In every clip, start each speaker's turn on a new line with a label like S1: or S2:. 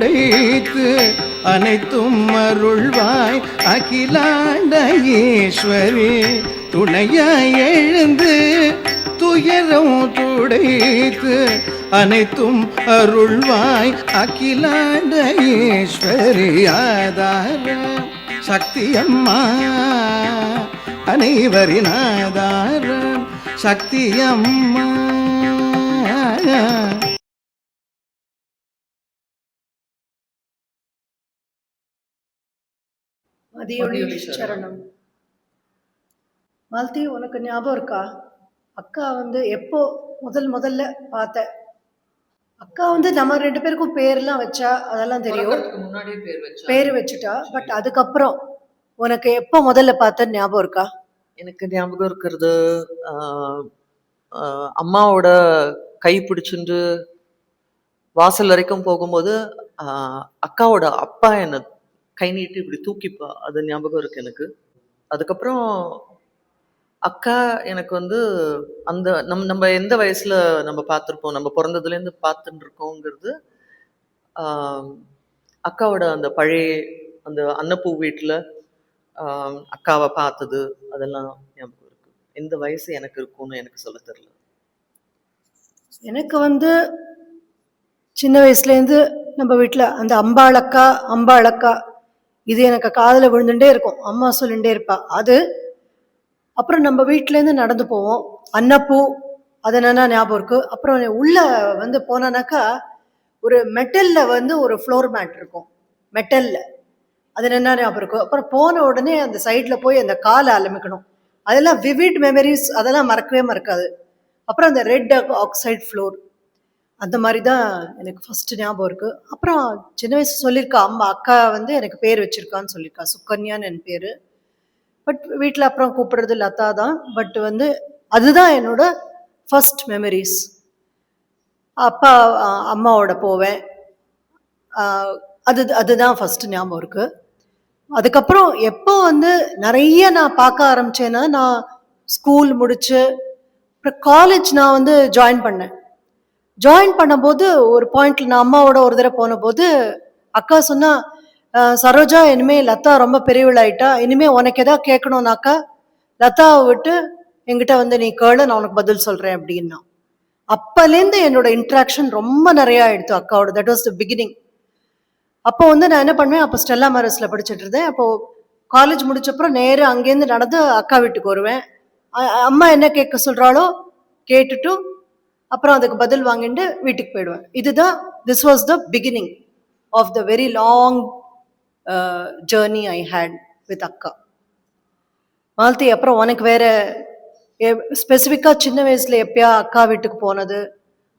S1: துடைத்து அனைத்தும் அருள்வாய் அகிலாண்ட ஈஸ்வரி துணையாய் எழுந்து துயரம் துடைத்து அனைத்தும் அருள்வாய் அகிலாண்ட ஈஸ்வரி ஆதார சக்தி அம்மா அனைவரின் ஆதாரம் சக்தி அம்மா.
S2: மதியொளி சரணம். மாலதி, உனக்கு ஞாபகம் இருக்கா? அக்கா எப்போ முதல்ல பார்த்த அக்கா நம்ம 2 பேருக்கும் பேர்லாம் வச்சா, அதெல்லாம் தெரியும், பேர் வச்சுட்டா. பட் அதுக்கப்புறம் உனக்கு எப்போ முதல்ல பார்த்த ஞாபகம் இருக்கா?
S3: எனக்கு ஞாபகம் இருக்கிறது, அம்மாவோட கை பிடிச்சுட்டு வாசல் வரைக்கும் போகும்போது அக்காவோட அப்பா என்னை கை நீட்டி இப்படி தூக்கிப்பா, அது ஞாபகம் இருக்கு எனக்கு. அதுக்கப்புறம் அக்கா எனக்கு அந்த நம்ம எந்த வயசுல நம்ம பார்த்துருப்போம், நம்ம பிறந்ததுலேருந்து பார்த்துட்டு இருக்கோங்கிறது, அக்காவோட அந்த பழைய அந்த அன்னப்பூ வீட்டில் அக்காவை பார்த்தது அதெல்லாம் ஞாபகம் இருக்கு. எந்த வயசு எனக்கு இருக்கும்னு எனக்கு சொல்ல தெரியல.
S2: எனக்கு சின்ன வயசுலேருந்து நம்ம வீட்டில் அந்த அம்பாளக்கா இது எனக்கு காதில் விழுந்துட்டே இருக்கும். அம்மா சொல்லிகிட்டே இருப்பா அது. அப்புறம் நம்ம வீட்டிலேருந்து நடந்து போவோம், அன்னப்பூ அது என்னன்னா ஞாபகம் இருக்கு. அப்புறம் உள்ள போனானாக்கா ஒரு மெட்டலில் ஒரு ஃப்ளோர் மேட் இருக்கும், மெட்டலில், அது என்ன ஞாபகம் இருக்கும். அப்புறம் போன உடனே அந்த சைடில் போய் அந்த காலை அலமிக்கணும், அதெல்லாம் விவிட் மெமரிஸ், அதெல்லாம் மறக்கவே மறக்காது. அப்புறம் அந்த ரெட் ஆக்சைட் ஃப்ளோர், அந்த மாதிரி தான் எனக்கு ஃபஸ்ட்டு ஞாபகம் இருக்குது. அப்புறம் சின்ன வயசு சொல்லியிருக்கா அக்கா எனக்கு பேர் வச்சுருக்கான்னு சொல்லியிருக்கா, சுகன்யான்னு என் பேர். பட் வீட்டில் அப்புறம் கூப்பிடுறது லதா தான். பட் அதுதான் என்னோட ஃபஸ்ட் மெமரிஸ். அப்பா அம்மாவோட போவேன், அதுதான் ஃபஸ்ட்டு ஞாபகம் இருக்குது. அதுக்கப்புறம் எப்போ நிறைய நான் பார்க்க ஆரம்பித்தேன்னா, நான் ஸ்கூல் முடித்து அப்புறம் காலேஜ் நான் ஜாயின் பண்ணும்போது ஒரு பாயிண்ட்ல நான் அம்மாவோட ஒரு தடவை போன போது அக்கா சொன்னா, சரோஜா, இனிமே லதா ரொம்ப பெரியவளாயிட்டா, இனிமே உனக்கு எதாவது கேட்கணும்னாக்கா லதாவை விட்டு என்கிட்ட நீ கேளு, நான் உனக்கு பதில் சொல்றேன் அப்படின்னா. அப்பலேருந்து என்னோட இன்ட்ராக்ஷன் ரொம்ப நிறையா ஆயிடுத்து அக்காவோட. That was the beginning. அப்போ நான் என்ன பண்ணுவேன், அப்போ ஸ்டெல்லா மேரஸ்ல படிச்சுட்டு இருந்தேன். அப்போ காலேஜ் முடிச்சப்பறம் நேரம் அங்கேருந்து நடந்து அக்கா வீட்டுக்கு வருவேன். அம்மா என்ன கேட்க சொல்றாளோ கேட்டுட்டு அப்புறம் அதுக்கு பதில் வாங்கிட்டு வீட்டுக்கு போயிடுவேன். இதுதான், this was the beginning of the very long journey I had with அக்கா. மாலதி, அப்புறம் உனக்கு வேற ஸ்பெசிஃபிக்காக சின்ன வயசுல எப்பயா அக்கா வீட்டுக்கு போனது,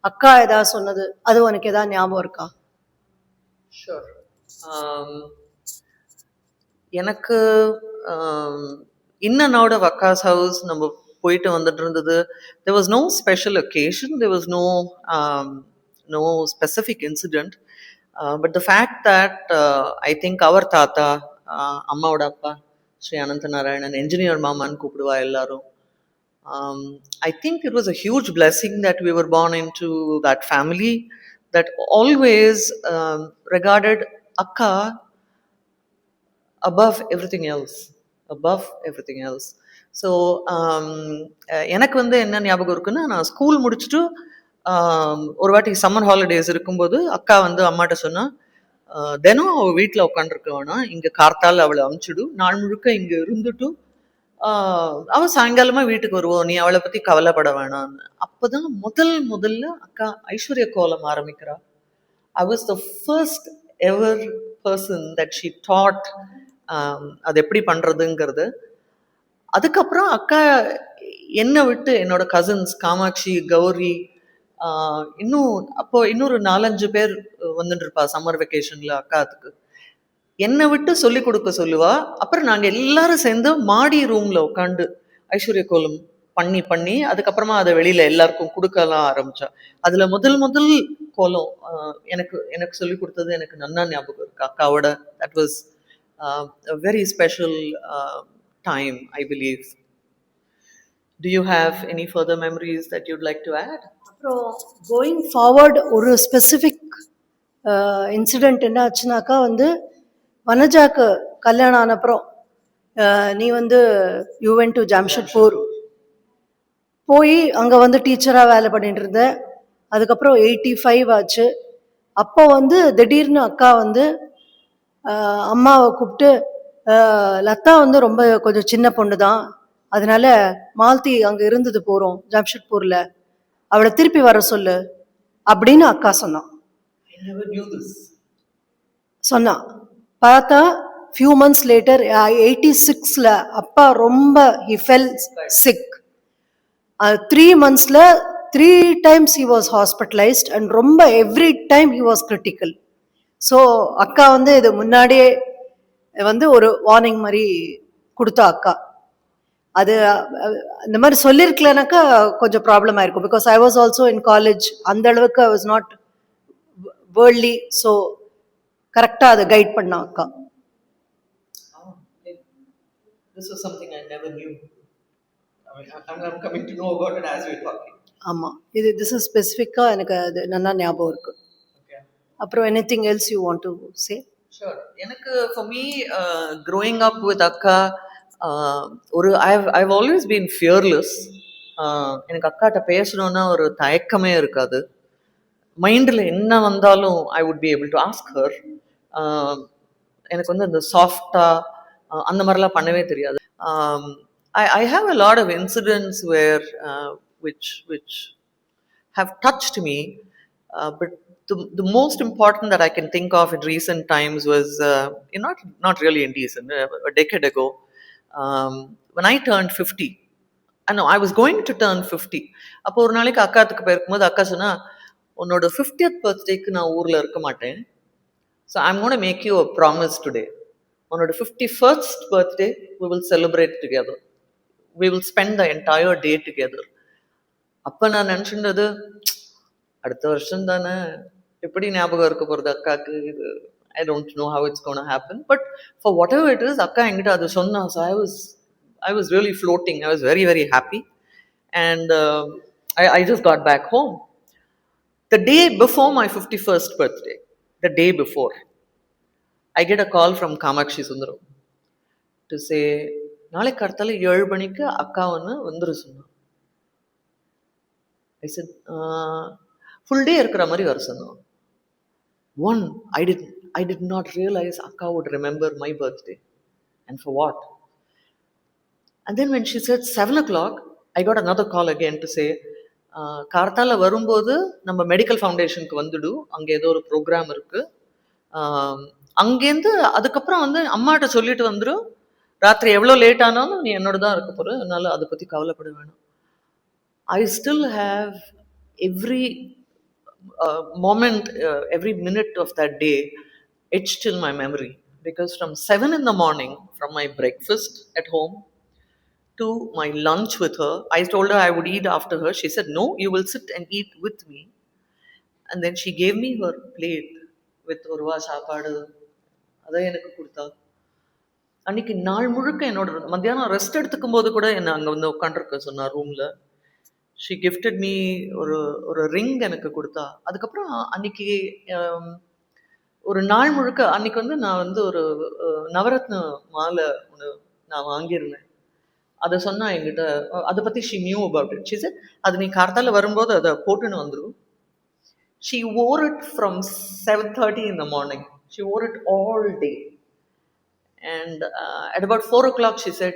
S2: அக்கா ஏதாவது சொன்னது, அது உனக்கு ஏதாவது ஞாபகம் இருக்கா?
S3: ஷூர். எனக்கு இன் அண்ட் அவுட் ஆஃப் அக்காஸ் ஹவுஸ் நம்ம போயிட்டு வந்துட்டு இருந்தது. There was no special occasion, there was no specific incident, but the fact that I think our தாத்தா, அம்மாவோட அப்பா ஸ்ரீ அனந்த நாராயணன், என்ஜினியர் மாமான்னு கூப்பிடுவா எல்லாரும். I think it was a huge blessing that we were born into that family that always regarded akka above everything else. So எனக்கு என்ன ஞாபகம் இருக்குன்னா, நான் ஸ்கூல் முடிச்சுட்டு ஒரு வாட்டி சம்மர் ஹாலிடேஸ் இருக்கும்போது அக்கா அம்மாட்ட சொன்னா, தினம் அவள் வீட்டில் உட்காந்துருக்க வேணாம், இங்கே கார்த்தால் அவளை அமுச்சிடு, நாள் முழுக்க இங்கே இருந்துட்டு அவள் சாயங்காலமா வீட்டுக்கு வருவோம், நீ அவளை பற்றி கவலைப்பட வேணான்னு. அப்போதான் முதல்ல அக்கா ஐஸ்வர்ய கோலம் ஆரம்பிக்கிறா. I was the first ever person that she taught அது எப்படி பண்ணுறதுங்கிறது. அதுக்கப்புறம் அக்கா என்னை விட்டு என்னோட கசின்ஸ் காமாட்சி, கௌரி, இன்னொரு 4-5 பேர் வந்துட்டு இருப்பா சம்மர் வெக்கேஷன்ல அக்காத்துக்கு, என்னை விட்டு சொல்லி கொடுக்க சொல்லுவா. அப்புறம் நாங்கள் எல்லாரும் சேர்ந்து மாடி ரூம்ல உட்காந்து ஐஸ்வர்ய கோலம் பண்ணி அதுக்கப்புறமா அதை வெளியில எல்லாருக்கும் கொடுக்கலாம் ஆரம்பிச்சா. அதுல முதல் கோலம் எனக்கு சொல்லி கொடுத்தது எனக்கு நன்னா ஞாபகம் இருக்கு அக்காவோட. That was a very special time, I believe. Do you have any further memories that you'd like to add?
S2: அப்புறம் கோயிங் ஃபார்வர்ட் ஒரு ஸ்பெசிஃபிக் இன்சிடெண்ட் என்ன ஆச்சுனாக்கா வந்து வனஜாக்கு கல்யாணம் ஆனப்புறம் நீ வந்து யூ வென்ட் டு ஜாம்ஷெட்பூர் போய் அங்கே வந்து டீச்சராக வேலை பண்ணிட்டு இருந்த. அதுக்கப்புறம் 85 ஆச்சு. அப்போ வந்து திடீர்னு அக்கா வந்து அம்மாவை கூப்பிட்டு லதா வந்து ரொம்ப கொஞ்சம் சின்ன பொண்ணு தான், அதனால மாலதி அங்கே இருந்தது போகிறோம் ஜாம்ஷெட்பூரில், அவளை திருப்பி வர சொல்லு அப்படின்னு அக்கா சொன்னான்.
S3: I never knew this.
S2: சொன்னான். பார்த்தா ஃபியூ மந்த்ஸ் லேட்டர் 86ல அப்பா ரொம்ப he fell sick. 3 monthsல 3 times he was hospitalized and ரொம்ப every time he was critical. So அக்கா வந்து இது முன்னாடியே வந்து ஒரு வார்னிங் மாதிரி கொடுத்தா அக்கா. அது இந்த மாதிரி சொல்லியிருக்கலனாக்கா கொஞ்சம் ப்ராப்ளம் ஆயிருக்கும். Because I was also in college, அந்த அளவுக்கு I was not worldly. So கரெக்டாக அதை கைட் பண்ணா அக்கா.
S3: This was something I never knew. I mean, I'm coming to know about it as we're talking.
S2: ஆமாம், இது திஸ் இஸ் ஸ்பெசிஃபிக்காக எனக்கு அது நல்லா ஞாபகம் இருக்கு. அப்புறம் anything else you want to say?
S3: Sure. எனக்கு for me growing up with அக்கா ஒரு I've always been fearless. எனக்கு அக்காட்ட பேசணும்னா ஒரு தயக்கமே இருக்காது. மைண்டில் என்ன வந்தாலும் I would be able to ask her. எனக்கு வந்து அந்த சாஃப்டாக அந்த மாதிரிலாம் பண்ணவே தெரியாது. I have a lot of incidents where which have touched me, but the most important that I can think of in recent times was not really in recent, a decade ago, when I turned 50. No, I was going to turn 50. அப்போ ஒரு நாளைக்கு அக்காத்துக்கு போயிருக்கும்போது அக்கா சொன்னா, உன்னோட 50th பர்த்டேக்கு நான் ஊரில் இருக்க மாட்டேன், so I'm gonna make you a promise today. உன்னோட 51st birthday we will celebrate together, we will spend the entire day together. அப்போ நான் நினச்சிருந்தது, அடுத்த வருஷம் தானே, எப்படி ஞாபகம் இருக்க போகிறது அக்காவுக்கு, இது I don't know how it's gonna happen. But for whatever it is, அக்கா என்கிட்ட அது சொன்னா. So I was really floating. I was very, very happy. And I just got back home. The day before my 51st birthday, the day before, I get a call from Kamakshi Sundaram to say, நாளைக்கு கார்த்தால 7 மணிக்கு அக்கா வந்துரு சொன்னா. I said, full day இருக்கிற மாதிரி வர சொன்னோம். One, I did not realize akka would remember my birthday. And for what? And then when she said 7 o'clock, I got another call again to say, கார்த்தால வரும்போது நம்ம மெடிக்கல் ஃபவுண்டேஷனுக்கு வந்துடு, அங்கே ஏதோ ஒரு ப்ரோக்ராம் இருக்கு, அங்கேருந்து அதுக்கப்புறம் வந்து அம்மாட்ட சொல்லிட்டு வந்துடும், ராத்திரி எவ்வளோ லேட் ஆனாலும் நீ என்னோட தான் இருக்க போகிற, அதனால அதை பற்றி கவலைப்பட வேணும். I still have every moment, every minute of that day etched in my memory, because from 7 in the morning, from my breakfast at home to my lunch with her, I told her I would eat after her. She said, no, you will sit and eat with me. And then she gave me her plate with orva சாப்பாடு, அதை எனக்கு கொடுத்தா. அன்னைக்கு நாள் முழுக்க என்னோட மத்தியானம் rest எடுத்துக்கும் போது கூட என்னை அங்கே வந்து உட்காந்துருக்க சொன்னா ரூமில். ஷி கிஃப்டட் மீ ஒரு ரிங் எனக்கு கொடுத்தா. அதுக்கப்புறம் அன்னைக்கு ஒரு நாள் முழுக்க அன்னைக்கு வந்து நான் வந்து ஒரு நவரத்ன மாலை ஒன்று நான் வாங்கியிருந்தேன். அதை சொன்னா என்கிட்ட, அதை பற்றி she knew about it. She said, அது நீ கார்த்தால வரும்போது அதை போட்டுன்னு வந்துடும். She wore it from 7:30 in the morning. She wore it all day. And at about 4 o'clock she said,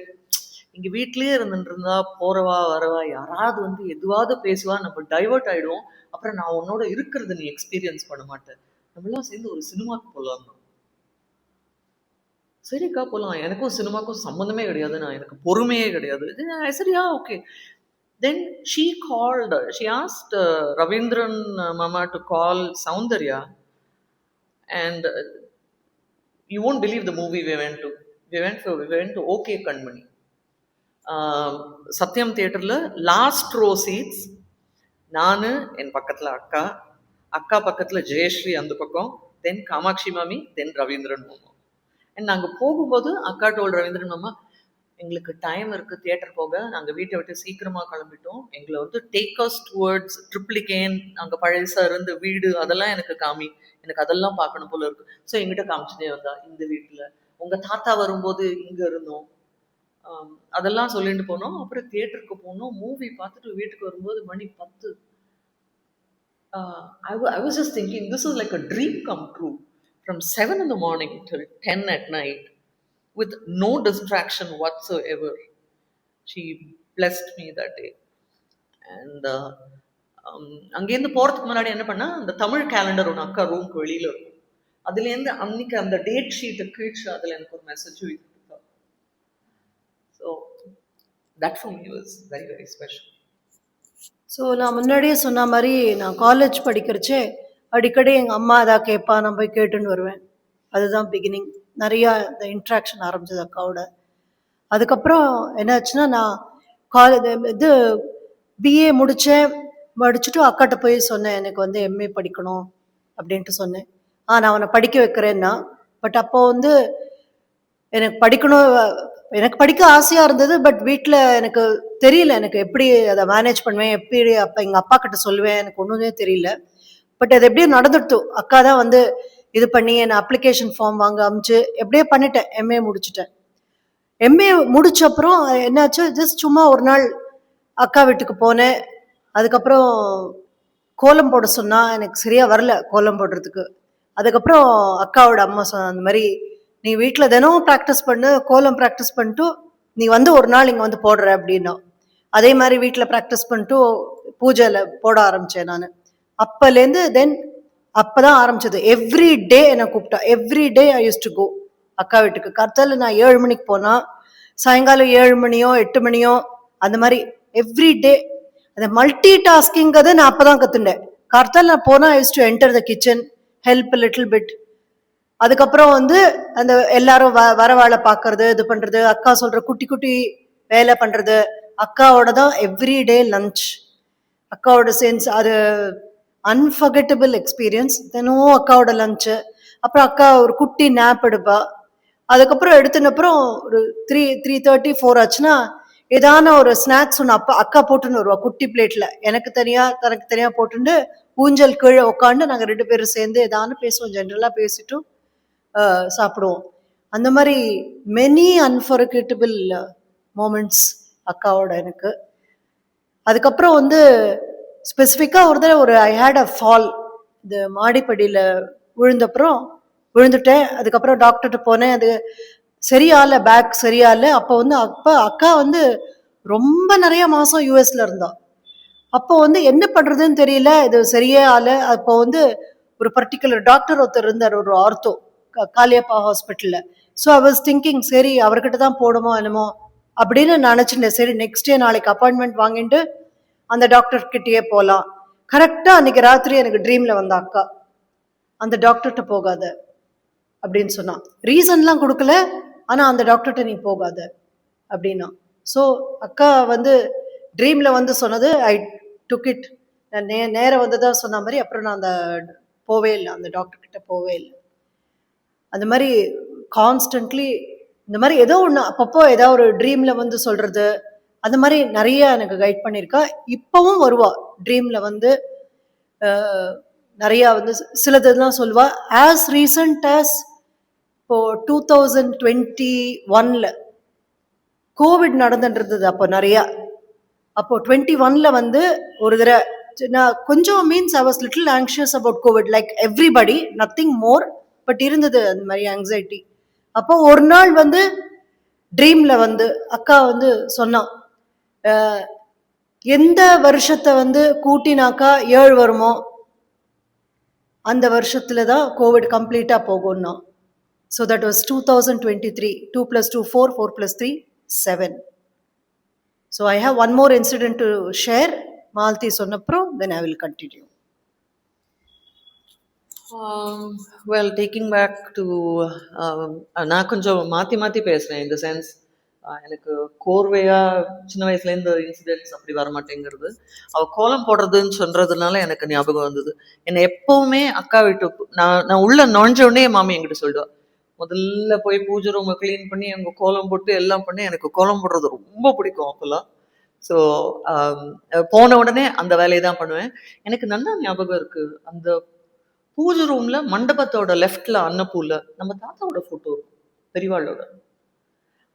S3: இங்கே வீட்லேயே இருந்துருந்தா போறவா வரவா யாராவது வந்து எதுவாவது பேசுவா, நம்ம டைவர்ட் ஆகிடுவோம், அப்புறம் நான் உன்னோட இருக்கிறது நீ எக்ஸ்பீரியன்ஸ் பண்ண மாட்டேன், நம்மளாம் சேர்ந்து ஒரு சினிமாவுக்கு போகலாம். சரிக்கா போகலாம், எனக்கும் சினிமாவுக்கும் சம்மந்தமே கிடையாது, நான் எனக்கு பொறுமையே கிடையாது. சரியா, okay. Then she asked Ravindran Mama to call Soundarya, and you won't believe the movie we went to. We went to OK Kanmani. சத்யம் தியேட்டரில் லாஸ்ட் ரோ சீட்ஸ், நான் என் பக்கத்தில் அக்கா பக்கத்தில் ஜெயஸ்ரீ அந்த பக்கம், தென் காமாட்சி மாமி, தென் ரவீந்திரன் மாமா. அண்ட் நாங்கள் போகும்போது அக்கா டோல் ரவீந்திரன் மாமா, எங்களுக்கு டைம் இருக்கு தியேட்டர் போக. நாங்க வீட்டை விட்டு சீக்கிரமா கிளம்பிட்டோம். எங்களை வந்து டேக் அஸ் டுவர்ட்ஸ் ட்ரிப்ளிகேன், அங்க பழசா இருந்த வீடு அதெல்லாம் எனக்கு காமி, எனக்கு அதெல்லாம் பார்க்கணும் போல இருக்கு. ஸோ எங்கிட்ட காமிச்சுட்டே வந்தா, இந்த வீட்டுல உங்க தாத்தா வரும்போது இங்க இருந்தோம், அதெல்லாம் சொல்லிட்டு போனோம். அப்புறம் தியேட்டருக்கு போனோம், மூவி பார்த்துட்டு வீட்டுக்கு வரும்போது மணி 10. I was just thinking, this is like a dream come true. From 7 in the morning till 10 at night, with no distraction whatsoever. She blessed me that day. And அங்கேருந்து போகிறதுக்கு முன்னாடி என்ன பண்ணா, அந்த தமிழ் கேலண்டர் ஒன்று அக்கா ரூம்க்கு வெளியில் இருக்கும். அதுலேருந்து அன்னைக்கு அந்த டேட் ஷீட்டை கிழிச்சு அதில் எனக்கு ஒரு மெசேஜ் கொடுத்தா. So that for me was very very special.
S2: So நான் முன்னாடியே சொன்ன மாதிரி நான் காலேஜ் படிக்கிறச்சே அடிக்கடி எங்கள் அம்மா எதாவது கேட்பா, நான் போய் கேட்டுன்னு வருவேன். அதுதான் பிகினிங். நிறையா இந்த இன்ட்ராக்ஷன் ஆரம்பிச்சது அக்காவோட. அதுக்கப்புறம் என்னாச்சுன்னா, நான் இது பிஏ முடிச்சுட்டு அக்காட்ட போய் சொன்னேன், எனக்கு வந்து எம்ஏ படிக்கணும் அப்படின்ட்டு சொன்னேன். நான் அவனை படிக்க வைக்கிறேன்னா. பட் அப்போ வந்து எனக்கு படிக்க ஆசையாக இருந்தது. பட் வீட்டில் எனக்கு தெரியல, எனக்கு எப்படி அதை மேனேஜ் பண்ணுவேன், எப்படி அப்போ எங்கள் அப்பா கிட்ட சொல்லுவேன், எனக்கு ஒன்றுமே தெரியல. பட் அது எப்படியும் நடந்துடுத்து. அக்கா தான் வந்து இது பண்ணி என்னை அப்ளிகேஷன் ஃபார்ம் வாங்க அமிச்சு எப்படியே பண்ணிட்டேன். எம்ஏ முடிச்சுட்டேன். எம்ஏ முடிச்ச அப்புறம் என்னாச்சு, ஜஸ்ட் சும்மா ஒரு நாள் அக்கா வீட்டுக்கு போனேன். அதுக்கப்புறம் கோலம் போட சொன்னா, எனக்கு சரியா வரல கோலம் போடுறதுக்கு. அதுக்கப்புறம் அக்காவோட அம்மா சொன்ன, அந்த மாதிரி நீ வீட்டில் தினமும் ப்ராக்டிஸ் பண்ணு, கோலம் ப்ராக்டிஸ் பண்ணிட்டு நீ வந்து ஒரு நாள் இங்கே வந்து போடுற அப்படின்னா. அதே மாதிரி வீட்டில் ப்ராக்டிஸ் பண்ணிட்டு பூஜையில் போட ஆரம்பித்தேன் நான். அப்போலேருந்து அப்போதான் ஆரம்பிச்சது. எவ்ரி டே என்னை கூப்பிட்டா. Every day I use to go அக்கா வீட்டுக்கு. காத்தால நான் 7 மணிக்கு போனால் சாயங்காலம் 7 மணியோ 8 மணியோ அந்த மாதிரி எவ்ரி டே. அந்த மல்டி டாஸ்கிங்கிறத நான் அப்போ தான் கற்றுண்டேன். காத்தால நான் போனால் I use to enter the kitchen, help little bit. அதுக்கப்புறம் வந்து அந்த எல்லாரும் வர வேலை பார்க்கறது, இது பண்ணுறது, அக்கா சொல்கிற குட்டி குட்டி வேலை பண்ணுறது. அக்காவோட தான் எவ்ரி டே லஞ்ச். அக்காவோட சென்ஸ் அது அன்ஃபர்கெட்டபிள் எக்ஸ்பீரியன்ஸ். தினமும் அக்காவோட லஞ்சு. அப்புறம் அக்கா ஒரு குட்டி நேப் எடுப்பா. அதுக்கப்புறம் எடுத்துனப்புறம் ஒரு 3:30 4 ஆச்சுன்னா ஏதான ஒரு ஸ்நாக்ஸ் ஒன்று அக்கா போட்டுன்னு வருவா குட்டி பிளேட்டில். எனக்கு தனியாக போட்டுட்டு ஊஞ்சல் கீழே உட்காந்து நாங்கள் 2 பேரும் சேர்ந்து ஏதானு பேசுவோம். ஜென்ரலாக பேசிட்டும் சாப்பிடுவோம். அந்த மாதிரி மெனி அன்ஃபர்கெட்டபிள் மூமெண்ட்ஸ் அக்காவோட எனக்கு. அதுக்கப்புறம் வந்து ஸ்பெசிஃபிக்காக ஒரு தடவை ஐ ஹேட் அ ஃபால். இது மாடிப்படியில் விழுந்துட்டேன். அதுக்கப்புறம் டாக்டர்கிட்ட போனேன். அது சரியால, பேக் சரியால. அப்போ வந்து அக்கா வந்து ரொம்ப நிறைய மாதம் யூஎஸ்ல இருந்தா. அப்போ வந்து என்ன பண்ணுறதுன்னு தெரியல, இது சரியே ஆல. அப்போ வந்து ஒரு பர்டிகுலர் டாக்டர் ஒருத்தர் இருந்தார், ஒரு ஆர்த்தோ, காளியப்பா ஹாஸ்பிட்டலில். ஸோ ஐ வாஸ் திங்கிங், சரி அவர்கிட்ட தான் போடுமோ என்னமோ அப்படின்னு நினச்சிட்டேன். சரி நெக்ஸ்ட் டே நாளைக்கு அப்பாயின்மெண்ட் வாங்கிட்டு அந்த டாக்டர்கிட்டயே போகலாம். கரெக்டாக அன்றைக்கி ராத்திரி எனக்கு ட்ரீமில் வந்த அக்கா, அந்த டாக்டர்கிட்ட போகாத அப்படின்னு சொன்னான். ரீசன்லாம் கொடுக்கல, ஆனால் அந்த டாக்டர்கிட்ட நீ போகாத அப்படின்னா. ஸோ அக்கா வந்து ட்ரீமில் வந்து சொன்னது, ஐ டுக் இட். நான் நேரம் வந்து தான் சொன்ன மாதிரி. அப்புறம் நான் போவே இல்லை, அந்த டாக்டர்கிட்ட போவே இல்லை. அந்த மாதிரி கான்ஸ்டன்ட்லி இந்த மாதிரி ஏதோ ஒன்று அப்பப்போ ஏதோ ஒரு ட்ரீமில் வந்து சொல்கிறது, அந்த மாதிரி நிறைய எனக்கு கைட் பண்ணியிருக்கா. இப்போவும் வருவா ட்ரீமில் வந்து. நிறையா வந்து சிலதுலாம் சொல்லுவா. ஆஸ் ரீசன்ட் ஆஸ் இப்போ 2021 கோவிட் நடந்துட்டு. அப்போ நிறையா, அப்போ 21 வந்து ஒரு தடவை நான் கொஞ்சம் means I was little anxious about Covid, like everybody, nothing more. But இருந்தது அந்த மாதிரி ஆங்ஸைட்டி. அப்போ ஒரு நாள் வந்து ட்ரீமில் வந்து அக்கா வந்து சொன்னான், எந்த வருஷத்தை வந்து கூட்டினாக்கா 7 வருமோ அந்த வருஷத்துல தான் கோவிட் கம்ப்ளீட்டாக போகும்னா. So that was 2023. 2 + 2 4, 4 + 3 7. So I have one more incident to share. Malathi சொன்னப்புறம் then I will continue.
S3: Well, taking back to, நான் கொஞ்சம் மாற்றி பேசுகிறேன். இந்த சென்ஸ், எனக்கு கோர்வையாக சின்ன வயசுலேருந்து இன்சிடென்ட்ஸ் அப்படி வரமாட்டேங்கிறது. அவள் கோலம் போடுறதுன்னு சொல்கிறதுனால எனக்கு ஞாபகம் வந்தது. என்னை எப்போவுமே அக்கா வீட்டு நான் உள்ள நுழைஞ்ச உடனே மாமி என்கிட்ட சொல்லுவா, முதல்ல போய் பூஜை ரூமை க்ளீன் பண்ணி அங்கே கோலம் போட்டு எல்லாம் பண்ணி, எனக்கு கோலம் போடுறது ரொம்ப பிடிக்கும் அப்போல்லாம். ஸோ போன உடனே அந்த வேலையை தான் பண்ணுவேன். எனக்கு நல்லா ஞாபகம் இருக்கு, அந்த பூஜை ரூம்ல மண்டபத்தோட லெஃப்ட்ல அன்னப்பூல நம்ம தாத்தாவோட போட்டோ, பெரியவாளோட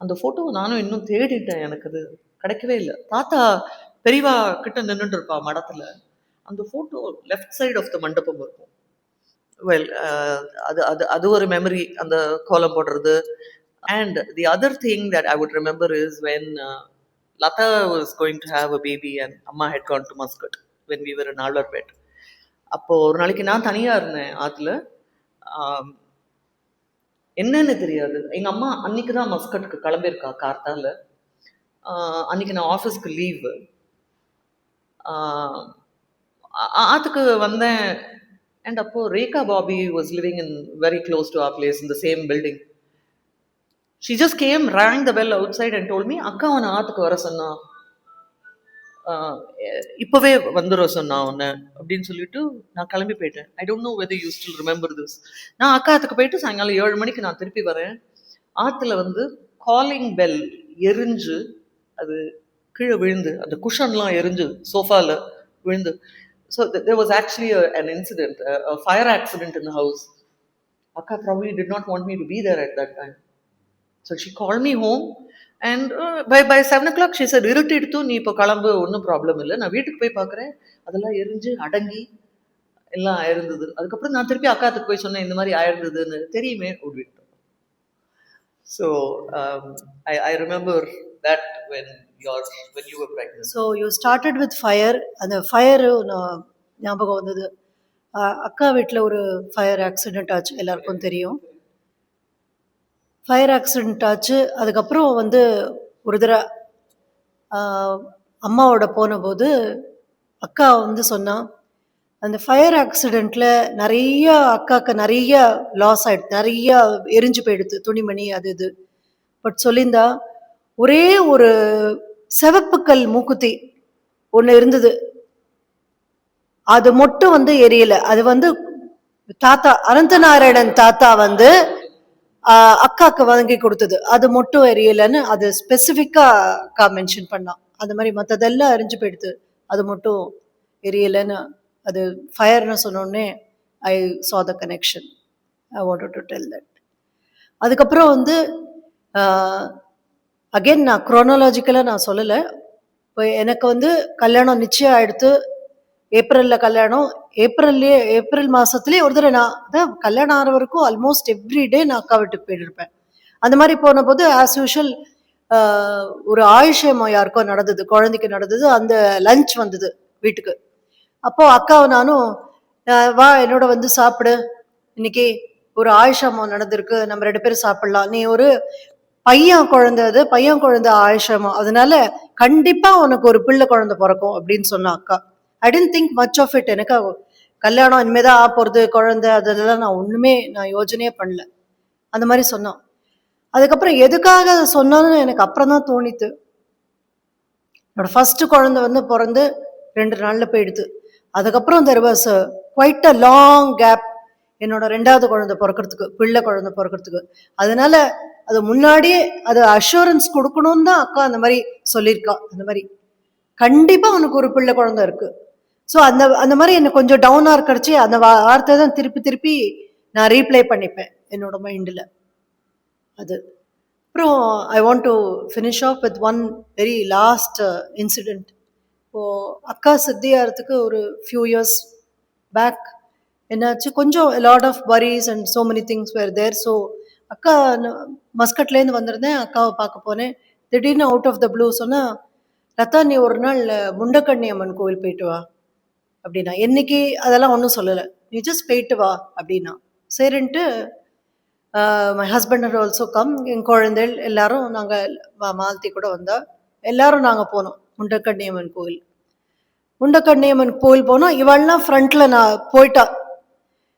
S3: அந்த போட்டோவை நானும் இன்னும் தேடிட்டேன், எனக்கு அது கிடைக்கவே இல்லை. தாத்தா பெரியவா கிட்ட நின்றுட்டு இருப்பா மடத்துல, அந்த photo left side of the mandapam இருக்கும். வெல், அது அது அது ஒரு மெமரி, அந்த கோலம் போடுறது. And the other thing that I would remember is when Lata was going to have a baby and Amma had gone to Muscat when we were in Alvarpet. அப்போ ஒரு நாளைக்கு நான் தனியா இருந்தேன் ஆத்துல. என்னன்னு தெரியாது, எங்க அம்மா அன்னைக்கு தான் மஸ்கட்டுக்கு கிளம்பியிருக்கா கார்த்தால. அன்னைக்கு நான் ஆஃபீஸ்க்கு லீவ். ஆத்துக்கு வந்தேன். அண்ட் அப்போ Rekha bhabhi was living in very close to our place in the same building. She just came, rang the bell outside and told me, அக்கா உன்னை ஆத்துக்கு வர சொன்னா, இப்பவே வந்துட சொன்னா உன்னை அப்படின்னு சொல்லிட்டு நான் கிளம்பி போயிட்டேன். ஐ don't know whether you still remember this. நான் அக்கா ஆத்துக்கு போயிட்டு சாயங்காலம் 7 மணிக்கு நான் திருப்பி வரேன். ஆத்துல வந்து காலிங் பெல் எரிஞ்சு அது கீழே விழுந்து, அந்த குஷன்லாம் எரிஞ்சு சோஃபால விழுந்து. So there was actually an incident, a fire accident in the house. Akka probably did not want me to be there at that time. So she called me home and by 7 o'clock she said, irritated நீ இப்போ கிளம்பு, ஒன்றும் problem இல்லை, நான் வீட்டுக்கு போய் பார்க்குறேன் அதெல்லாம் எரிஞ்சு அடங்கி எல்லாம் ஆயிருந்தது. அதுக்கப்புறம் நான் திருப்பி அக்காத்துக்கு போய் சொன்னேன், இந்த மாதிரி ஆயிருந்ததுன்னு. தெரியுமே அப்படின்ட்டு. So I remember that when you were pregnant.
S2: So you started with fire. அந்த ஃபயர் ஞாபகம் வந்தது. அக்கா வீட்டில் ஒரு ஃபயர் ஆக்சிடென்ட் ஆச்சு, எல்லாருக்கும் தெரியும். ஃபயர் ஆக்சிடென்ட் ஆச்சு. அதுக்கப்புறம் வந்து ஒரு தடவை அம்மாவோட போனபோது அக்கா வந்து சொன்னா, அந்த ஃபயர் ஆக்சிடெண்ட்டில் நிறைய அக்காவுக்கு நிறைய லாஸ் ஆகிடுது, நிறைய எரிஞ்சு போயிடுது துணிமணி அது இது. பட் சொல்லியிருந்தா, ஒரே ஒரு சிவப்புக்கல் மூக்குத்தி ஒன்று இருந்தது, அது மட்டும் வந்து எரியலை. அது வந்து தாத்தா அனந்தநாராயணன் தாத்தா வந்து அக்காவுக்கு வாங்கி கொடுத்தது, அது மட்டும் எரியலைன்னு அது ஸ்பெசிஃபிக்கா அக்கா மென்ஷன் பண்ணான். அந்த மாதிரி மற்றதெல்லாம் எரிஞ்சு போயிடுது, அது மட்டும் எரியலைன்னு. அது ஃபயர்னு சொன்னோடனே ஐ saw the connection. I wanted to tell that. அதுக்கப்புறம் வந்து அகெயின் நான் குரோனாலஜிக்கலாக நான் சொல்லலை. இப்போ எனக்கு வந்து கல்யாணம் நிச்சயம் ஆயிடுத்து. ஏப்ரலில் கல்யாணம். ஏப்ரல் மாதத்துலேயே ஒரு தடவை நான் அதான் கல்யாணம் ஆகிற வரைக்கும் ஆல்மோஸ்ட் எவ்ரிடே நான் அக்கா வீட்டுக்கு போயிட்டுருப்பேன். அந்த மாதிரி போன போது ஆஸ் யூஷுவல் ஒரு ஆயுஷம் யாருக்கோ நடந்தது, குழந்தைக்கு நடந்தது. அந்த லஞ்ச் வந்தது வீட்டுக்கு. அப்போது அக்காவை நானும், வா என்னோட வந்து சாப்பிடு, இன்னைக்கு ஒரு ஆயுஷமோ நடந்திருக்கு, நம்ம 2 பேரும் சாப்பிடலாம், நீ ஒரு பையன் குழந்தை ஆயுஷமோ, அதனால கண்டிப்பாக உனக்கு ஒரு பிள்ளை குழந்தை பிறக்கும் அப்படின்னு சொன்னா அக்கா. I didn't think much of it. எனக்கு கல்யாணம் இனிமேதான் போகிறது, குழந்தை அதெல்லாம் நான் யோஜனையே பண்ணல. அந்த மாதிரி சொன்னான். அதுக்கப்புறம் எதுக்காக சொன்னான்னு எனக்கு அப்புறம் தான் தோணித்து. என்னோட ஃபர்ஸ்ட் குழந்தை வந்து பிறந்து 2 நாளில் போயிடுது. அதுக்கப்புறம் there was quite a long gap என்னோட 2வது குழந்தை பிறக்கிறதுக்கு, பிள்ளை குழந்தை பிறக்கிறதுக்கு. அதனால அது முன்னாடியே அது அஷூரன்ஸ் கொடுக்கணும்னு தான் அக்கா அந்த மாதிரி சொல்லியிருக்கா. அந்த மாதிரி கண்டிப்பாக உனக்கு ஒரு பிள்ளை குழந்தை இருக்கு. ஸோ அந்த மாதிரி எனக்கு கொஞ்சம் டவுனாக இருக்கிறச்சு அந்த வார்த்தை தான் திருப்பி நான் ரீப்ளை பண்ணிப்பேன் என்னோட மைண்டில். அது அப்புறம் I want to finish off with one very last incident. இப்போது அக்கா சித்தியாகிறதுக்கு ஒரு ஃபியூ இயர்ஸ் பேக் என்னாச்சு, கொஞ்சம் lot of worries and so many things were there. So அக்கா மஸ்கட்லேருந்து வந்திருந்தேன், அக்காவை பார்க்க போனேன். திடீர்னு அவுட் ஆஃப் த ப்ளூ சொன்னால், லதா நீ ஒரு நாள் முண்டக்கண்ணி அம்மன் கோவில் போயிட்டு வா அப்படின்னா. என்னைக்கு அதெல்லாம் ஒன்றும் சொல்லலை, நீ ஜஸ்ட் போயிட்டு வா அப்படின்னா. சரின்ட்டு my husband and also come, என் குழந்தைகள் எல்லாரும், நாங்கள் மாலத்தி கூட வந்தா, எல்லாரும் நாங்கள் போனோம் முண்டக்கண்ணியம்மன் கோவில். முண்டக்கண்ணியம்மன் கோவில் போனோம். இவள்லாம் ஃப்ரண்ட்டில் நான் போயிட்டா,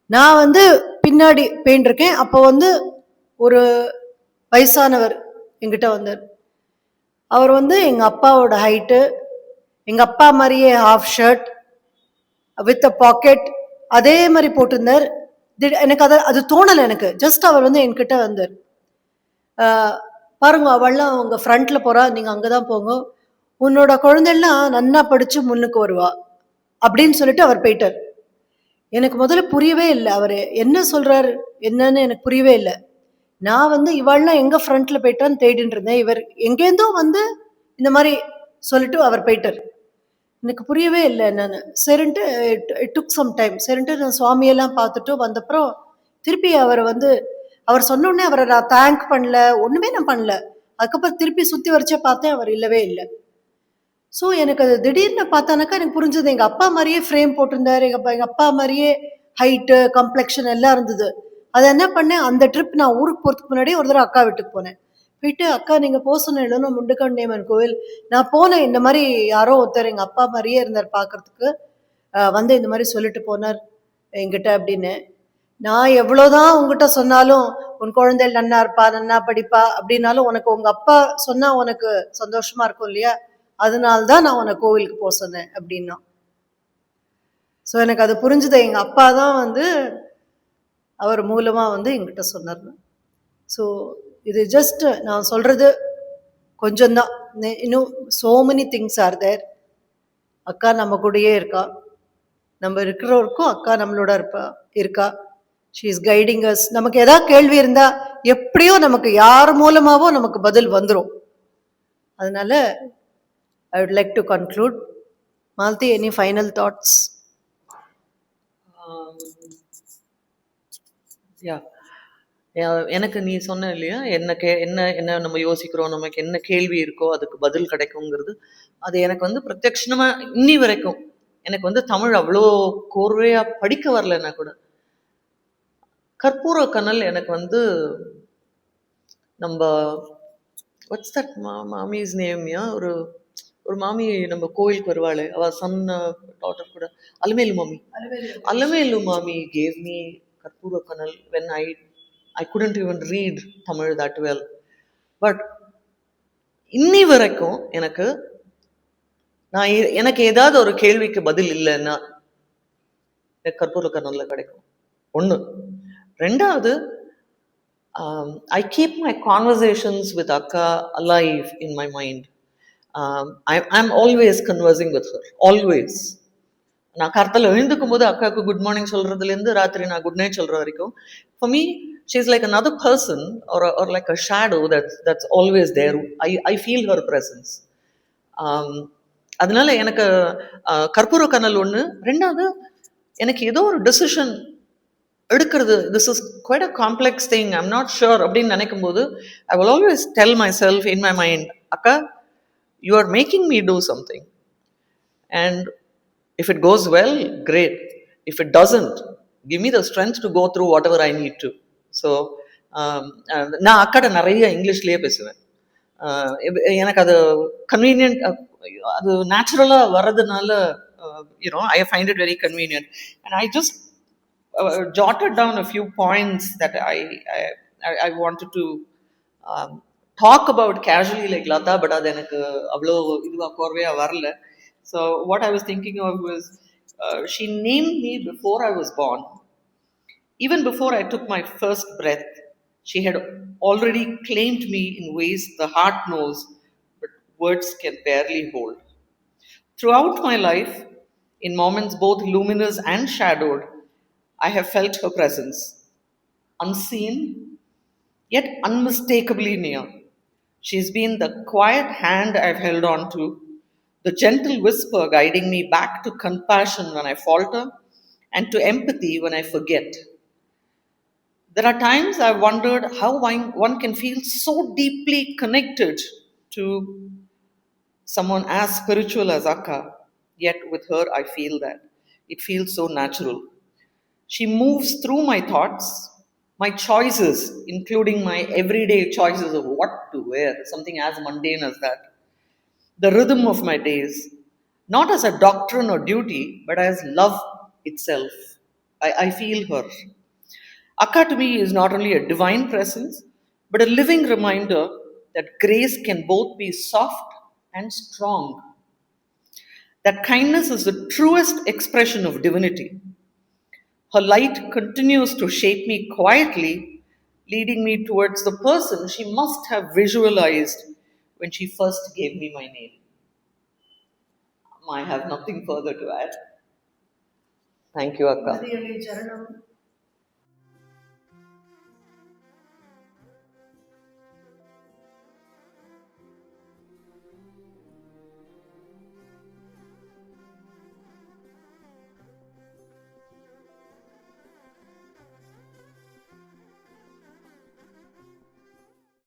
S2: நான் வந்து பின்னாடி போயின்ட்டுருக்கேன். அப்போ வந்து ஒரு வயசானவர் எங்கிட்ட வந்தார். அவர் வந்து எங்கள் அப்பாவோட ஹைட்டு, எங்கள் அப்பா மாதிரியே half shirt with a pocket அதே மாதிரி போட்டிருந்தார். எனக்கு அது தோணலை எனக்கு. ஜஸ்ட் அவர் வந்து என்கிட்ட வந்தார். பாருங்க அவள்லாம் அவங்க ஃப்ரண்ட்ல போறா, நீங்க அங்கதான் போங்க, உன்னோட குழந்தைலாம் நன்னா படிச்சு முன்னுக்கு வருவா அப்படின்னு சொல்லிட்டு அவர் போயிட்டார். எனக்கு முதல்ல புரியவே இல்லை, அவர் என்ன சொல்றாரு என்னன்னு எனக்கு புரியவே இல்லை. நான் வந்து இவாள்லாம் எங்க ஃப்ரண்ட்ல போயிட்டான்னு தேடிட்டு இருந்தேன். இவர் எங்கேருந்தோ வந்து இந்த மாதிரி சொல்லிட்டு அவர் போயிட்டார். எனக்கு புரியவே இல்லை என்னன்னு. சரின்ட்டு இட் டுக் சம் டைம். சரின்ட்டு நான் சுவாமியெல்லாம் பார்த்துட்டு வந்தப்புறம் திருப்பி அவரை வந்து அவர் சொன்ன உடனே அவரை நான் தேங்க் பண்ணல, ஒண்ணுமே நான் பண்ணல. அதுக்கப்புறம் திருப்பி சுத்தி வரைச்சே பார்த்தேன், அவர் இல்லவே இல்லை. ஸோ எனக்கு அது திடீர்னு பார்த்தானாக்கா எனக்கு புரிஞ்சது, எங்க அப்பா மாதிரியே ஃப்ரேம் போட்டிருந்தாரு, எங்க அப்பா மாதிரியே ஹைட்டு கம்ப்ளெக்ஷன் எல்லாம் இருந்தது. அதை என்ன பண்ணேன், அந்த ட்ரிப் நான் ஊருக்கு போறதுக்கு முன்னாடியே ஒரு தடவை அக்கா வீட்டுக்கு போனேன். போயிட்டு அக்கா நீங்க போக சொன்ன இடம் முண்டுகண்டேமன் கோவில், நான் போனேன். இந்த மாதிரி யாரோ ஒருத்தர் எங்க அப்பா மாதிரியே இருந்தார் பார்க்கறதுக்கு, வந்து இந்த மாதிரி சொல்லிட்டு போனார் என்கிட்ட அப்படின்னு. நான் எவ்வளவுதான் உங்ககிட்ட சொன்னாலும், உன் குழந்தை நன்னா இருப்பா நன்னா படிப்பா அப்படின்னாலும் உனக்கு உங்க அப்பா சொன்னா உனக்கு சந்தோஷமா இருக்கும் இல்லையா, அதனால்தான் நான் உன்னை கோவிலுக்கு போக சொன்னேன் அப்படின்னா. ஸோ எனக்கு அது புரிஞ்சுது, எங்க அப்பா தான் வந்து அவர் மூலமா வந்து என்கிட்ட சொன்னார். ஸோ இது ஜஸ்ட் நான் சொல்றது கொஞ்சம்தான். இன்னும் so many things are there. அக்கா நம்ம கூடயே இருக்கா, நம்ம இருக்கிறவருக்கும் அக்கா நம்மளோட இருக்கா. She is guiding us. நமக்கு ஏதாவது கேள்வி இருந்தா எப்படியோ நமக்கு யார் மூலமாவோ நமக்கு பதில் வந்துடும். அதனால I would like to conclude. Malti, any final thoughts?
S3: எனக்கு நீ சொன்ன இல்லையா, என்ன என்ன நம்ம யோசிக்கிறோம், நமக்கு என்ன கேள்வி இருக்கோ அதுக்கு பதில் கிடைக்குங்கிறது, அது எனக்கு வந்து பிரத்யட்சமா இன்னி வரைக்கும் எனக்கு வந்து தமிழ் அவ்வளோ கோர்வையா படிக்க வரலன்னா கூட, கற்பூர கனல் எனக்கு வந்து நம்ம வாட்ஸ் தட் மாமிஸ் நேம்யா, ஒரு மாமி நம்ம கோயிலுக்கு வருவாளே, அவ சன் டாட்டர் கூட, அலமேலு மாமி gave me கற்பூர கனல் when I couldn't even read Tamil that well. But இன்னி வரைக்கும் எனக்கு ஏதாவது ஒரு கேள்விக்கு பதில் இல்லைன்னா கற்பூர கனல்ல கிடைக்கும். ஒண்ணு. ரெண்டாவது, I keep my conversations with Akka alive in my mind. I'm always conversing with her, always. நான் கர்த்தல எழுந்துக்கும் போது அக்காவுக்கு குட் மார்னிங் சொல்றதுலேருந்து ராத்திரி நான் குட் நைட் சொல்ற வரைக்கும், for me she is like another person or like a shadow that's always there. I feel her presence. அதனால எனக்கு கற்பூர கனல் ஒன்று. ரெண்டாவது, எனக்கு ஏதோ ஒரு டெசிஷன் எடுக்கிறது, this is quite a complex thing, I'm not sure அப்படின்னு நினைக்கும் போது I will always tell myself in my mind, அக்கா, you are making me do something, and if it goes well, great. If it doesn't, give me the strength to go through whatever I need to. So நான் அக்காட்ட நிறைய இங்கிலீஷ்லேயே பேசுவேன். எனக்கு அது convenient, அது நேச்சுரலாக வர்றதுனால I find it very convenient. And I just jotted down a few points that I wanted to talk about casually like Lata, but அது எனக்கு அவ்வளோ இதுவாக கோர்வையாக வரல. So what I was thinking of was, she named me before I was born. Even before I took my first breath, she had already claimed me in ways the heart knows, but words can barely hold. Throughout my life, in moments both luminous and shadowed, I have felt her presence, unseen, yet unmistakably near. She's been the quiet hand I've held on to, the gentle whisper guiding me back to compassion when I falter and to empathy when I forget. There are times I've wondered how one can feel so deeply connected to someone as spiritual as Akka, yet with her I feel that. It feels so natural. She moves through my thoughts, my choices, including my everyday choices of what to wear, something as mundane as that. The rhythm of my days, not as a doctrine or duty, but as love itself. I feel her. Akka to me is not only a divine presence, but a living reminder that grace can both be soft and strong. That kindness is the truest expression of divinity. Her light continues to shape me quietly, leading me towards the person she must have visualized when she first gave me my name. I have nothing further to add. Thank you, Akka.
S2: மதியணி சரணம்